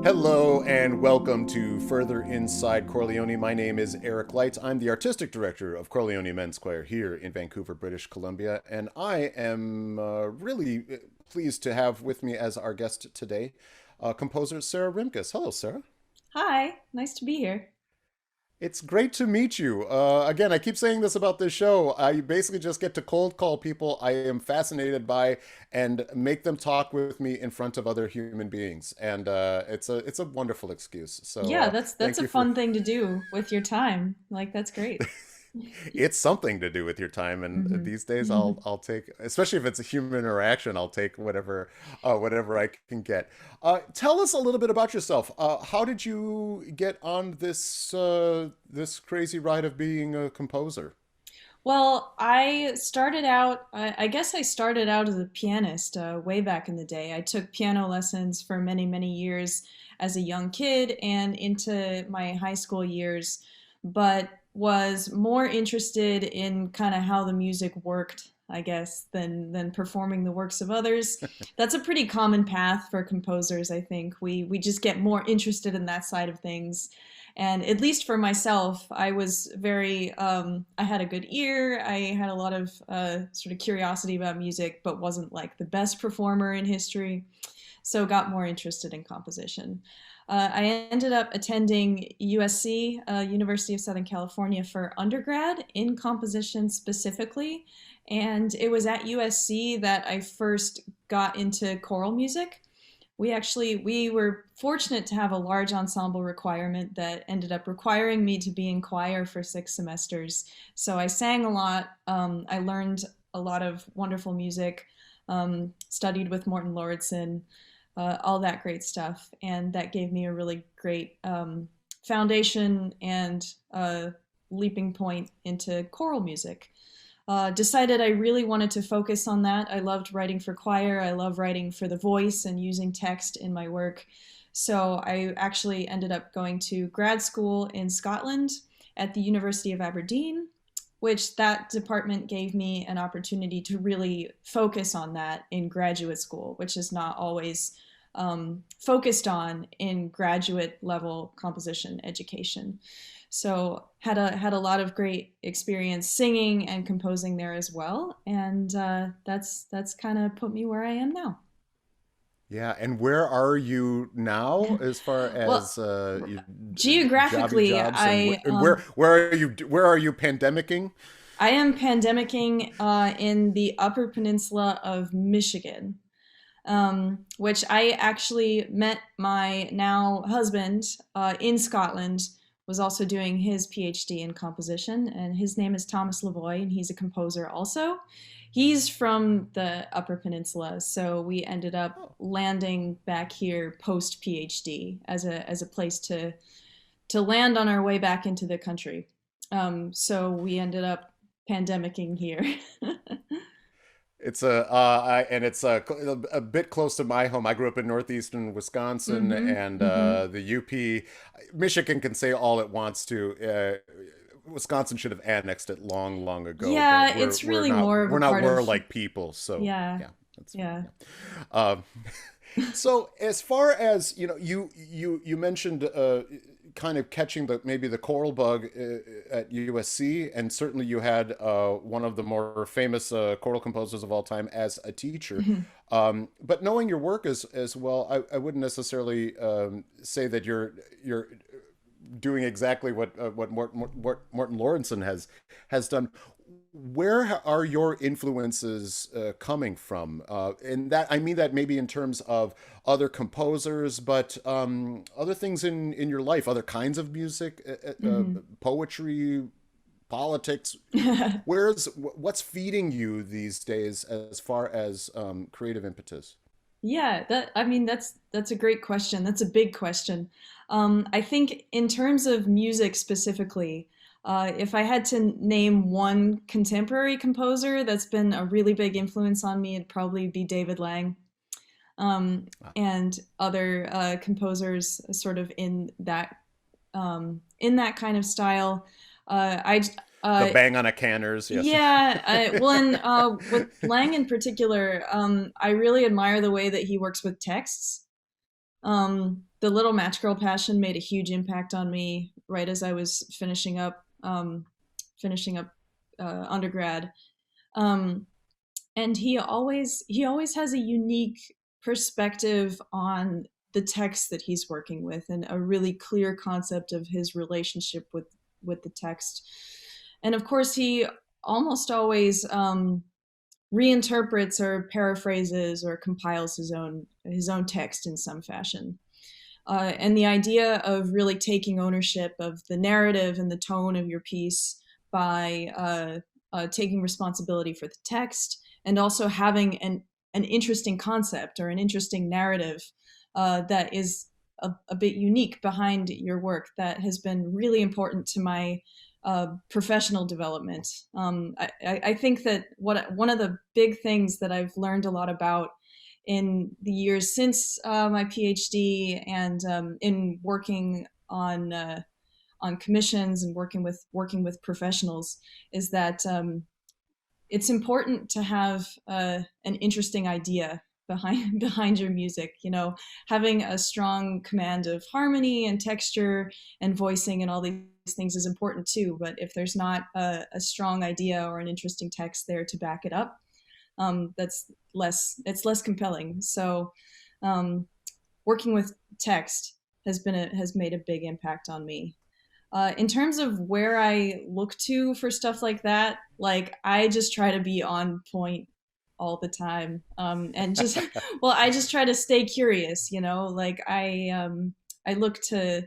Hello and welcome to Further Inside Chor Leoni. My name is Eric Light. I'm the artistic director of Chor Leoni Men's Choir here in Vancouver, British Columbia, and I am really pleased to have with me as our guest today composer Sarah Rimkus. Hello, Sarah. Hi, nice to be here. It's great to meet you. Again, I keep saying this about this show. I basically just get to cold call people I am fascinated by and make them talk with me in front of other human beings, and it's a wonderful excuse. So Yeah, that's thank a you for. fun thing to do with your time. Like that's great. It's something to do with your time, and hmm these days I'll take, especially if it's a human interaction, I'll take whatever I can get. Tell us a little bit about yourself. How did you get on this crazy ride of being a composer? Well, I guess I started out as a pianist way back in the day. I took piano lessons for many, many years as a young kid and into my high school years, but was more interested in kind of how the music worked, I guess, than performing the works of others. That's a pretty common path for composers, I think. We just get more interested in that side of things. And at least for myself, I was I had a good ear. I had a lot of sort of curiosity about music, but wasn't like the best performer in history. So got more interested in composition. I ended up attending USC, University of Southern California, for undergrad in composition specifically. And it was at USC that I first got into choral music. We were fortunate to have a large ensemble requirement that ended up requiring me to be in choir for 6 semesters. So I sang a lot. I learned a lot of wonderful music, studied with Morton Lauridsen, all that great stuff, and that gave me a really great foundation and leaping point into choral music. Decided I really wanted to focus on that. I loved writing for choir. I love writing for the voice and using text in my work. So I actually ended up going to grad school in Scotland at the University of Aberdeen, which that department gave me an opportunity to really focus on that in graduate school, which is not always focused on in graduate level composition education. So had a lot of great experience singing and composing there as well, and that's kind of put me where I am now. Yeah, and where are you now as far Well, as jobby geographically, jobs and where are you pandemicking? I am pandemicking in the Upper Peninsula of Michigan, which I actually met my now husband in Scotland, was also doing his PhD in composition, and his name is Thomas Lavoie, and he's a composer also. He's from the Upper Peninsula, so we ended up Oh. landing back here post PhD as a place to land on our way back into the country. So we ended up pandemicking here. It's it's a bit close to my home. I grew up in northeastern Wisconsin, mm-hmm. and Mm-hmm. the UP. Michigan can say all it wants to. Wisconsin should have annexed it long, long ago, but Yeah, we're it's we're really not more of we're a not part of, warlike people. So yeah, yeah, that's yeah. yeah. Um, so as far as you mentioned kind of catching the maybe the choral bug at USC, and certainly you had one of the more famous choral composers of all time as a teacher. But knowing your work as well, I wouldn't necessarily say that you're doing exactly what Morton Lawrenson has done. Where are your influences coming from? And that I mean that maybe in terms of other composers, but other things in your life, other kinds of music, hmm poetry, politics. What's feeding you these days as far as creative impetus? Yeah, that I mean that's a great question. That's a big question. I think in terms of music specifically, if I had to name one contemporary composer that's been a really big influence on me, it'd probably be David Lang, and other composers sort of in that kind of style. I The uh, bang on a canners, yes. Yeah, well, and with Lang in particular, I really admire the way that he works with texts. The Little Match Girl Passion made a huge impact on me right as I was finishing up undergrad. Um, and he always has a unique perspective on the text that he's working with, and a really clear concept of his relationship with the text. And of course, he almost always reinterprets or paraphrases or compiles his own text in some fashion. And the idea of really taking ownership of the narrative and the tone of your piece by taking responsibility for the text, and also having an interesting concept or an interesting narrative that is a bit unique behind your work, that has been really important to my professional development. I think that one of the big things that I've learned a lot about in the years since my PhD, and in working on commissions and working with professionals, is that it's important to have an interesting idea behind your music. Having a strong command of harmony and texture and voicing and all these things is important too. But if there's not a strong idea or an interesting text there to back it up, it's less compelling. So working with text has made a big impact on me. In terms of where I look to for stuff like that, like, I just try to be on point all the time, and just well, I just try to stay curious. Like, I look to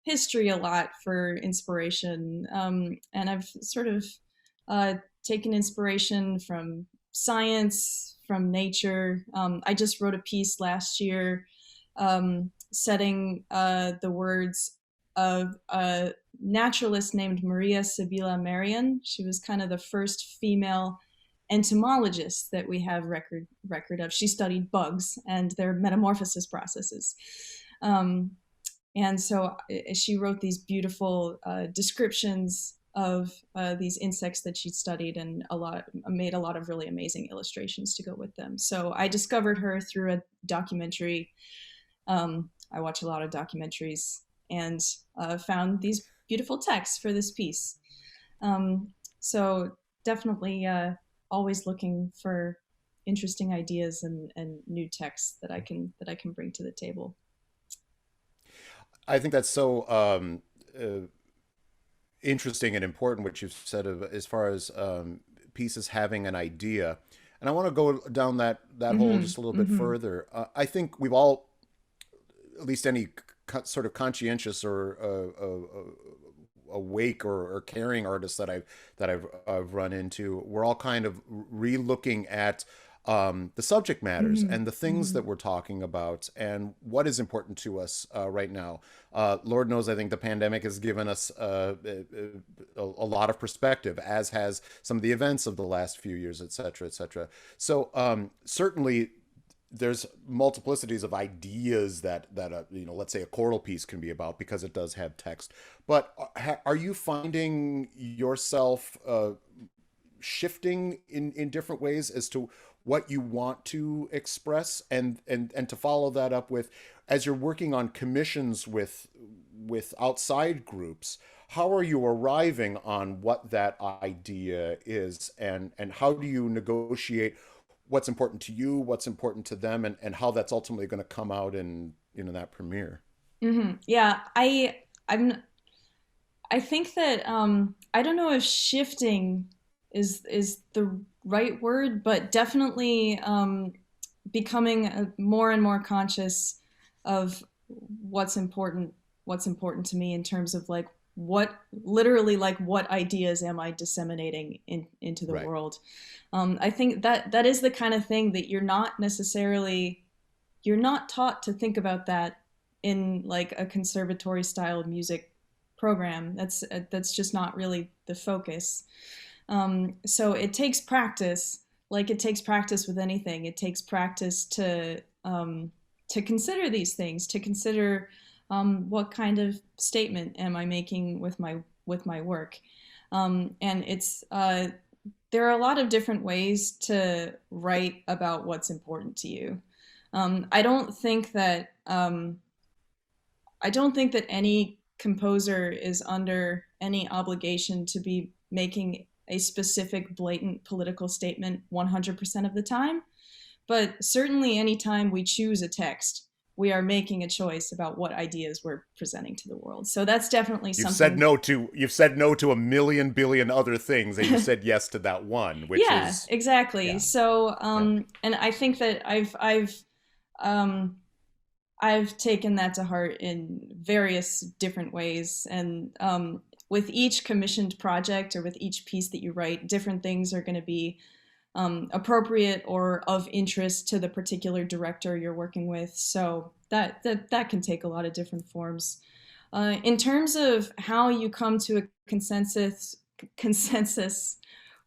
history a lot for inspiration, and I've sort of uh, taken inspiration from science, from nature. I just wrote a piece last year, setting the words of a naturalist named Maria Sibylla Merian. She was kind of the first female entomologist that we have record of. She studied bugs and their metamorphosis processes. Um, and so she wrote these beautiful descriptions of these insects that she'd studied, and made a lot of really amazing illustrations to go with them. So I discovered her through a documentary. I watch a lot of documentaries, and found these beautiful texts for this piece. So definitely always looking for interesting ideas and new texts that I can bring to the table. I think that's so interesting and important what you've said of as far as pieces having an idea. And I want to go down that hole Mm-hmm. just a little bit Mm-hmm. further. I think we've all, at least any sort of conscientious or awake or caring artists that I've run into, we're all kind of re-looking at the subject matters Mm-hmm. and the things Mm-hmm. that we're talking about and what is important to us right now. Lord knows, I think the pandemic has given us a lot of perspective, as has some of the events of the last few years, et cetera, et cetera. So certainly there's multiplicities of ideas that let's say a choral piece can be about, because it does have text. But are you finding yourself shifting in different ways as to what you want to express, and to follow that up with, as you're working on commissions with outside groups, how are you arriving on what that idea is, and how do you negotiate what's important to you, what's important to them, and how that's ultimately going to come out in that premiere? Mm-hmm. Yeah, I'm I think that I don't know if shifting is the right word, but definitely becoming more and more conscious of what's important what's important to me, in terms of, like, what ideas am I disseminating into the Right. world. I think that is the kind of thing that you're not taught to think about that in, like, a conservatory style music program. That's just not really the focus. So it takes practice, like it takes practice with anything. It takes practice to consider these things, to consider what kind of statement am I making with my work. And it's there are a lot of different ways to write about what's important to you. I don't think that I don't think that any composer is under any obligation to be making a specific blatant political statement 100% of the time. But certainly, anytime we choose a text, we are making a choice about what ideas we're presenting to the world. So that's definitely something. You've said no to a million billion other things, and you said yes to that one, which Yeah, is exactly. yeah, So, yeah. and I think that um, I've taken that to heart in various different ways, and with each commissioned project or with each piece that you write, different things are going to be appropriate or of interest to the particular director you're working with. So that can take a lot of different forms. In terms of how you come to a consensus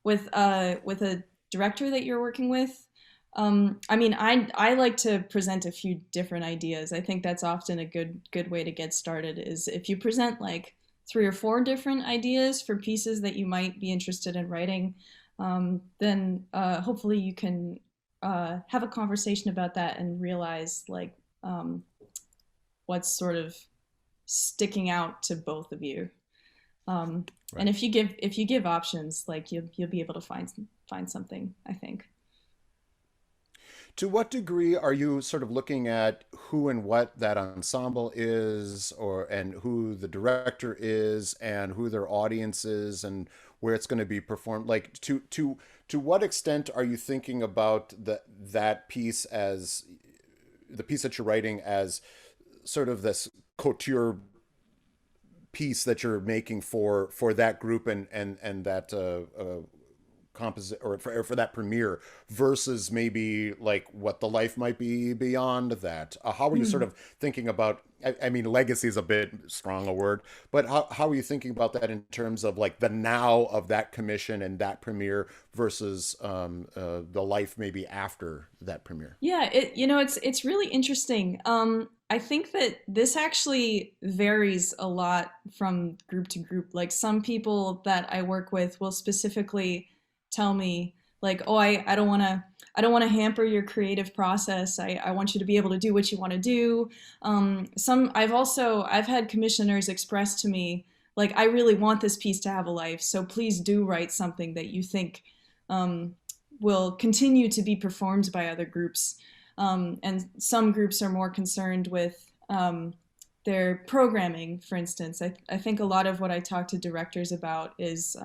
with a director that you're working with, I mean, I like to present a few different ideas. I think that's often a good way to get started. Is if you present like three or four different ideas for pieces that you might be interested in writing, then hopefully you can have a conversation about that and realize like what's sort of sticking out to both of you. Um, and Right. if you give options, like you'll be able to find something, I think. To what degree are you sort of looking at who and what that ensemble is, or and who the director is, and who their audience is, and where it's going to be performed? Like to what extent are you thinking about that piece as the piece that you're writing as sort of this couture piece that you're making for that group and that composite or for that premiere versus maybe like what the life might be beyond that. How are you sort Hmm. of thinking about? I mean, legacy is a bit strong a word, but how are you thinking about that in terms of like the now of that commission and that premiere versus the life maybe after that premiere? Yeah, it's really interesting. I think that this actually varies a lot from group to group. Like some people that I work with will specifically tell me like, "Oh, I don't want to hamper your creative process. I want you to be able to do what you want to do." I've had commissioners express to me like, "I really want this piece to have a life, so please do write something that you think um, will continue to be performed by other groups." And some groups are more concerned with their programming, for instance. I think a lot of what I talk to directors about is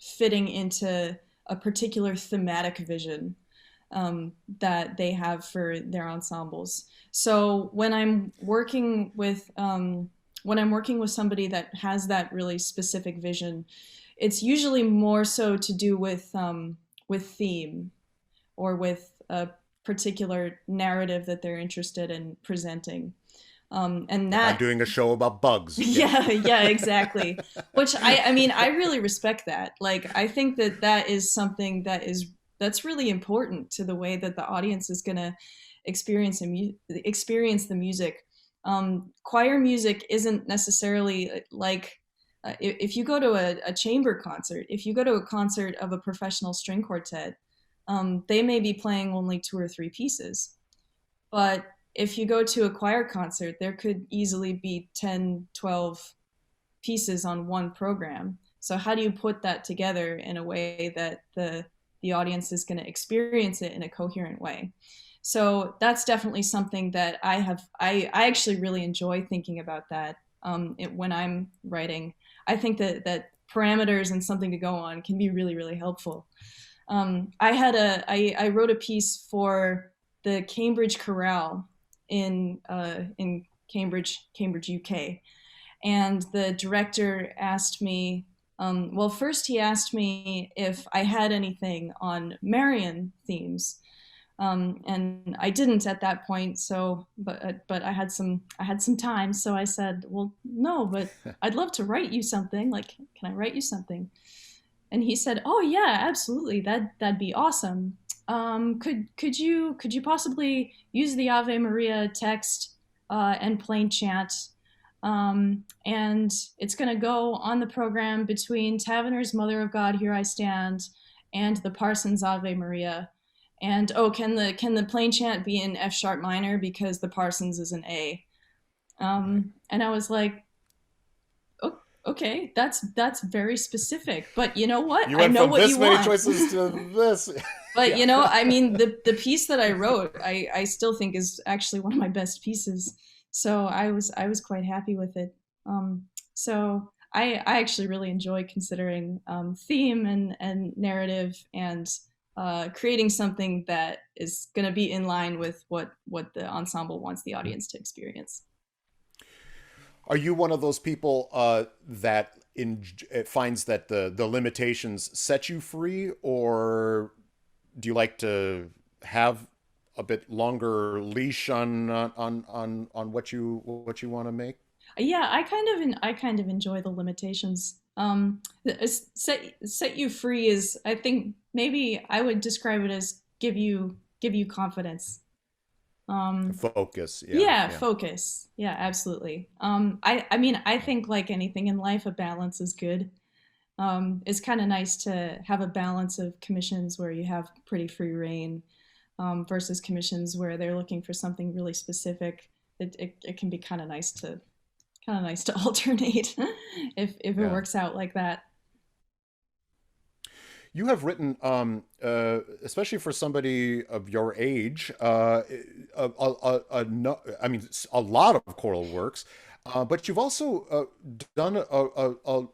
fitting into a particular thematic vision that they have for their ensembles. So when I'm working with somebody that has that really specific vision, it's usually more so to do with theme or with a particular narrative that they're interested in presenting. And If I'm that, doing a show about bugs, yeah. yeah, yeah, exactly. Which I mean, I really respect that. Like, I think that that is something that's really important to the way that the audience is going to experience the music. Choir music isn't necessarily like if you go to a chamber concert, if you go to a concert of a professional string quartet, they may be playing only two or three pieces. But if you go to a choir concert, there could easily be 10, 12 pieces on one program. So how do you put that together in a way that the audience is going to experience it in a coherent way? So that's definitely something that I actually really enjoy thinking about that when I'm writing. I think that parameters and something to go on can be really, really helpful. I wrote a piece for the Cambridge Chorale in Cambridge, UK, and the director asked me. Well, first he asked me if I had anything on Marian themes, and I didn't at that point. So, but I had some time, so I said, "Well, no, but I'd love to write you something. Like, can I write you something?" And he said, "Oh yeah, absolutely. That'd be awesome. Could you possibly use the Ave Maria text and plain chant? And it's going to go on the program between Taverner's Mother of God, Here I Stand, and the Parsons Ave Maria. And oh, can the plain chant be in F sharp minor because the Parsons is an A?" Right. And I was like, "Oh, okay, that's very specific, but you know what? You I went know from what you this many want." choices to this. But Yeah. you know, I mean, the piece that I wrote, I still think is actually one of my best pieces. So I was quite happy with it. So I actually really enjoy considering theme and narrative and creating something that is going to be in line with what the ensemble wants the audience to experience. Are you one of those people that finds that the limitations set you free, or do you like to have a bit longer leash on what you want to make? Yeah, I kind of enjoy the limitations. Set you free is, I think, maybe I would describe it as give you confidence. Um, Focus, yeah, yeah, yeah, focus. Yeah, absolutely. I mean, I think like anything in life, a balance is good. It's kind of nice to have a balance of commissions where you have pretty free reign versus commissions where they're looking for something really specific. It can be kind of nice to alternate if it yeah. works out like that. You have written, especially for somebody of your age, no, I mean, a lot of choral works, but you've also done,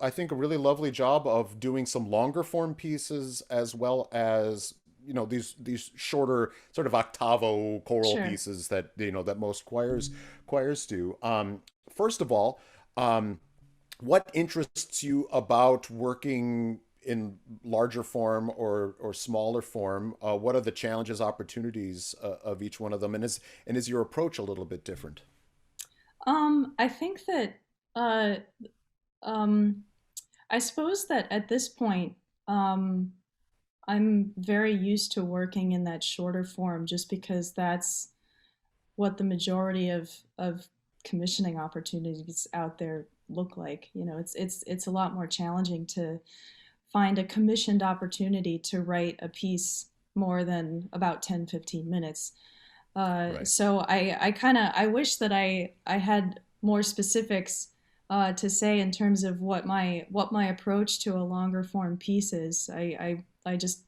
I think, a really lovely job of doing some longer form pieces as well as these shorter sort of octavo choral Sure. pieces that that most choirs do. First of all, um, what interests you about working in larger form or smaller form? What are the challenges, opportunities of each one of them, and is your approach a little bit different? I think that uh, um, I suppose that at this point, um, I'm very used to working in that shorter form just because that's what the majority of commissioning opportunities out there look like. You know, it's a lot more challenging to find a commissioned opportunity to write a piece more than about 10-15 minutes. Right. So I kind of I wish that I had more specifics to say in terms of what my approach to a longer form piece is. I just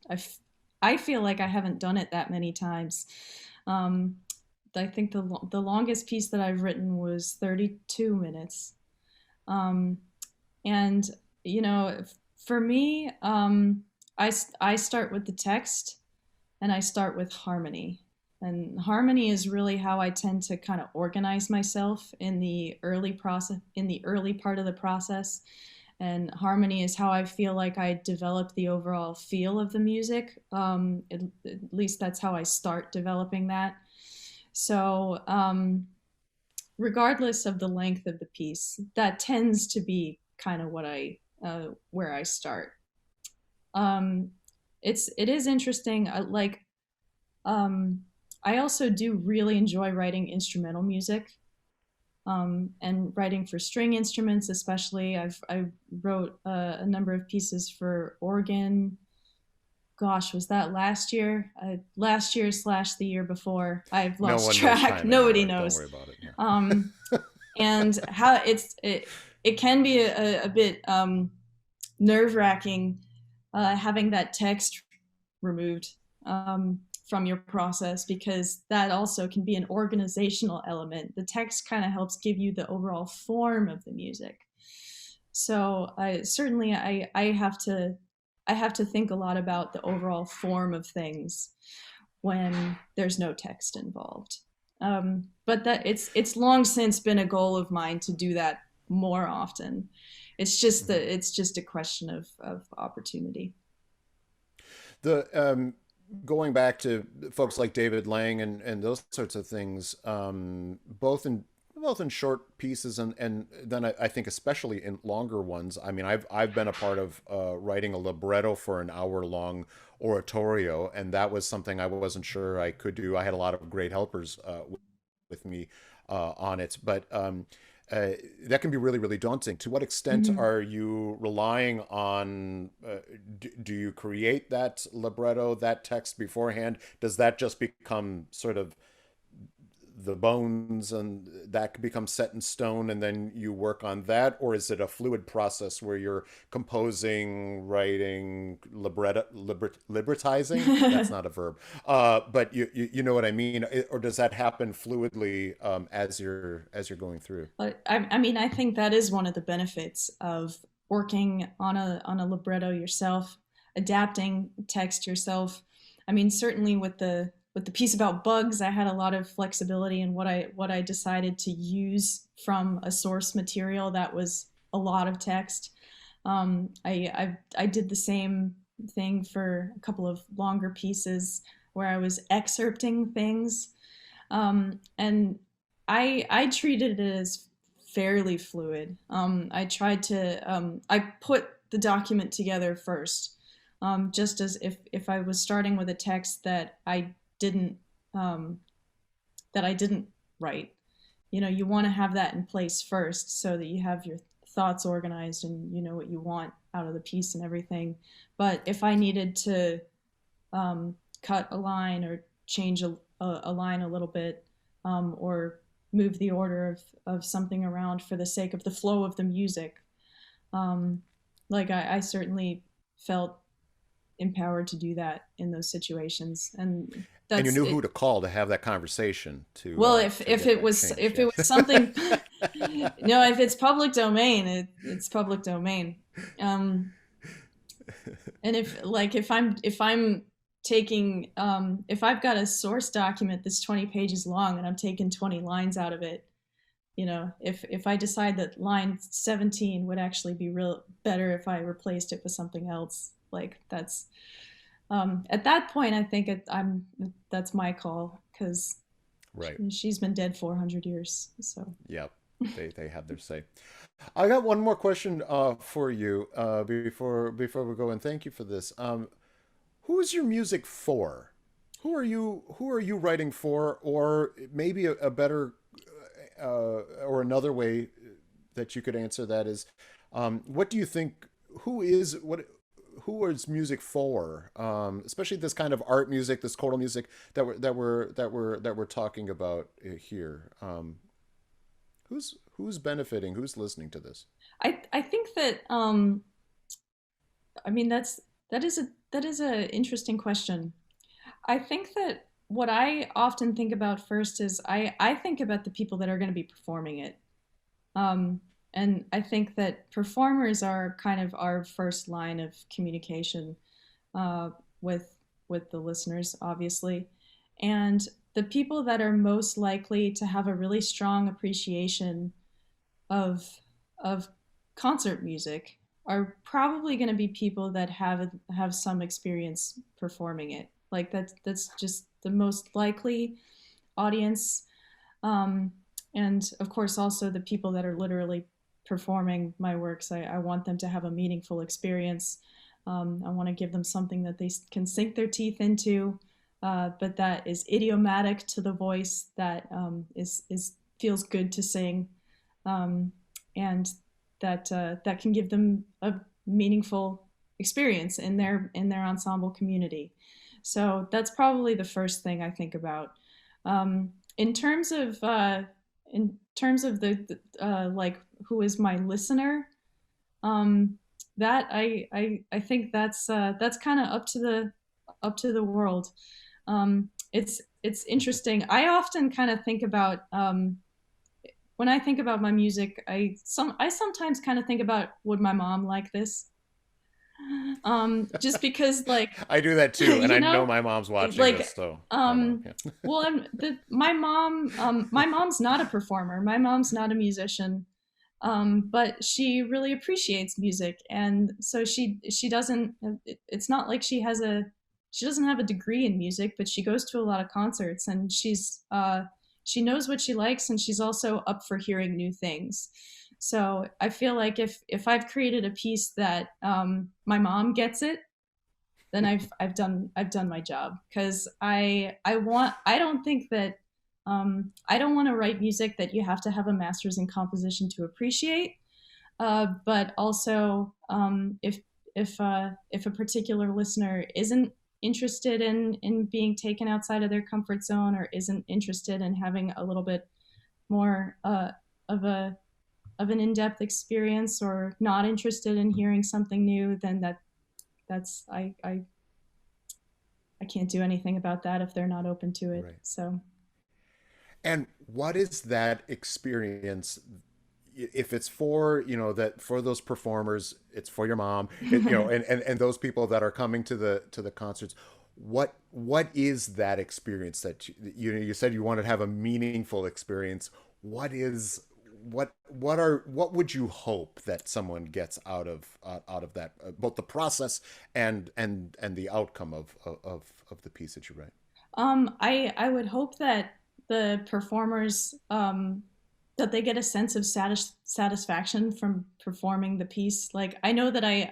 I feel like I haven't done it that many times. Um, I think the longest piece that I've written was 32 minutes. Um, and you know, for me, I start with the text and I start with harmony. And harmony is really how I tend to kind of organize myself in the early process, in the early part of the process. And harmony is how I feel like I develop the overall feel of the music. At least that's how I start developing that. So, regardless of the length of the piece, that tends to be kind of what I where I start. Um, it is interesting. Um, I also do really enjoy writing instrumental music and writing for string instruments, especially. I wrote a number of pieces for organ. Gosh, was that last year? Last year slash the year before. I've No lost one knows track. time Nobody anymore. Don't knows. worry about it. Yeah. Um, and how it can be a bit nerve wracking having that text removed from your process because that also can be an organizational element. The text kind of helps give you the overall form of the music. So I certainly I have to think a lot about the overall form of things when there's no text involved. But that it's long since been a goal of mine to do that more often. Mhm. It's just a question of opportunity. The going back to folks like David Lang and those sorts of things, both in short pieces and then I think especially in longer ones. I mean, I've been a part of writing a libretto for an hour long oratorio, and that was something I wasn't sure I could do. I had a lot of great helpers with me on it, but uh, that can be really, really daunting. To what extent Mm-hmm. are you relying on? Do you create that libretto, that text beforehand? Does that just become sort of the bones and that becomes set in stone and then you work on that, or is it a fluid process where you're composing, writing, librettizing? That's not a verb, but you know what I mean. Or does that happen fluidly as you're going through? I mean, I think that is one of the benefits of working on a libretto yourself, adapting text yourself. I mean, certainly with the piece about bugs, I had a lot of flexibility in what I decided to use from a source material that was a lot of text. I did the same thing for a couple of longer pieces where I was excerpting things, and I treated it as fairly fluid. I put the document together first, just as if I was starting with a text didn't um, that I didn't write. You know, you want to have that in place first so that you have your thoughts organized and you know what you want out of the piece and everything. But if I needed to cut a line or change a line a little bit, or move the order of something around for the sake of the flow of the music, um, I certainly felt empowered to do that in those situations. And And you that's knew it. who to call to have that conversation Well, to if get it that was change. if it was Yes. something, no, if it's public domain, it's public domain. Um, and if I'm taking if I've got a source document that's 20 pages long and I'm taking 20 lines out of it, you know, if I decide that line 17 would actually be real better if I replaced it with something else, like that's at that point I think I'm that's my call because Right. she's been dead 400 years. So Yep. They have their say. I got one more question for you before we go, and thank you for this. Who is your music for? Who are you writing for? Or maybe a better or another way that you could answer that is, what do you think? Who is what? Who is music for? Especially this kind of art music, this choral music that we're talking about here. Who's benefiting? Who's listening to this? I think that I mean that is a interesting question. I think that what I often think about first is I think about the people that are going to be performing it. Um, and I think that performers are kind of our first line of communication uh, with the listeners, obviously, and the people that are most likely to have a really strong appreciation of of concert music are probably going to be people that have some experience performing it. Like that's just the most likely audience. Um, and of course, also the people that are literally performing my works. I want them to have a meaningful experience. I want to give them something that they can sink their teeth into, but that is idiomatic to the voice, that is feels good to sing, um, and that can give them a meaningful experience in their ensemble community. So that's probably the first thing I think about. In terms of like who is my listener, um, that I think that's kind of up to the world. It's interesting. I often kind of think about when I think about my music. I sometimes kind of think about, would my mom like this? Just because I do that too, and you I know know, my mom's watching this, like so I know. um Yeah. well, my mom's not a performer, my mom's not a musician, but she really appreciates music, and so she doesn't, it's not like she doesn't have a degree in music, but she goes to a lot of concerts, and she knows what she likes, and she's also up for hearing new things. So I feel like if I've created a piece that my mom gets it, then I've done my job, because I don't think that I don't want to write music that you have to have a master's in composition to appreciate. But also, if a particular listener isn't interested in being taken outside of their comfort zone, or isn't interested in having a little bit more of a of an in-depth experience, or not interested in hearing something new, then that's I can't do anything about that if they're not open to it. Right. So And what is that experience? If it's for, that for those performers, it's for your mom, and those people that are coming to the concerts. What is that experience that you said you wanted to have a meaningful experience? What is what would you hope that someone gets out of that, both the process and the outcome of the piece that you write? I would hope that the performers, that they get a sense of satisfaction from performing the piece. Like, I know that I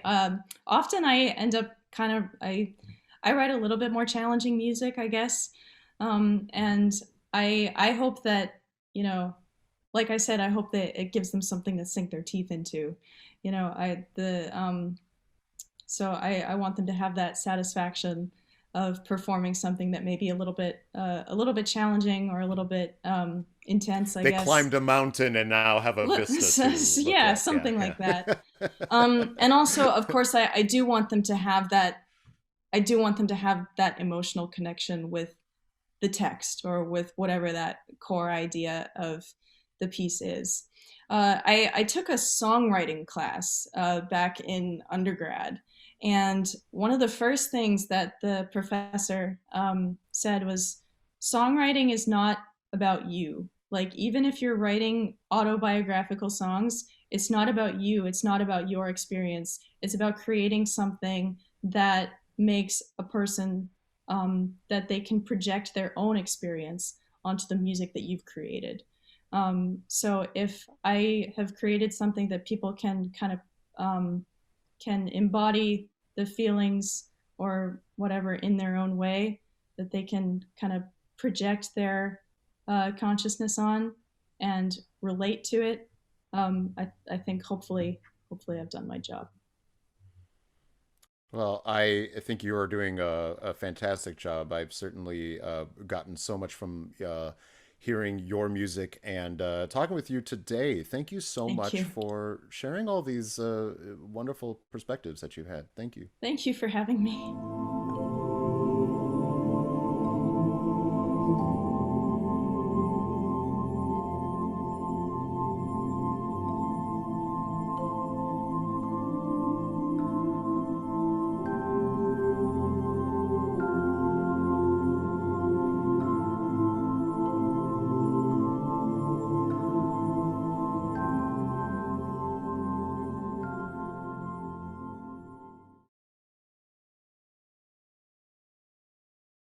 often I end up kind of I write a little bit more challenging music, I guess, and I hope that, like I said, I hope that it gives them something to sink their teeth into. I the So I want them to have that satisfaction of performing something that may be a little bit challenging, or a little bit intense, I They guess. climbed a mountain and now have a vista to look Yeah, at. Yeah, something like that. yeah. And also, of course, I do want them to have that. I do want them to have that emotional connection with the text, or with whatever that core idea of the piece is. I took a songwriting class back in undergrad, and one of the first things that the professor said was, songwriting is not about you. Like, even if you're writing autobiographical songs, it's not about you, it's not about your experience. It's about creating something that makes a person, that they can project their own experience onto the music that you've created. So if I have created something that people can kind of, can embody the feelings or whatever in their own way, that they can kind of project their consciousness on and relate to it, I think hopefully I've done my job. Well, I think you are doing a fantastic job. I've certainly gotten so much from hearing your music and talking with you today. Thank you so Thank much you. for sharing all these wonderful perspectives that you've had. Thank you. Thank you for having me.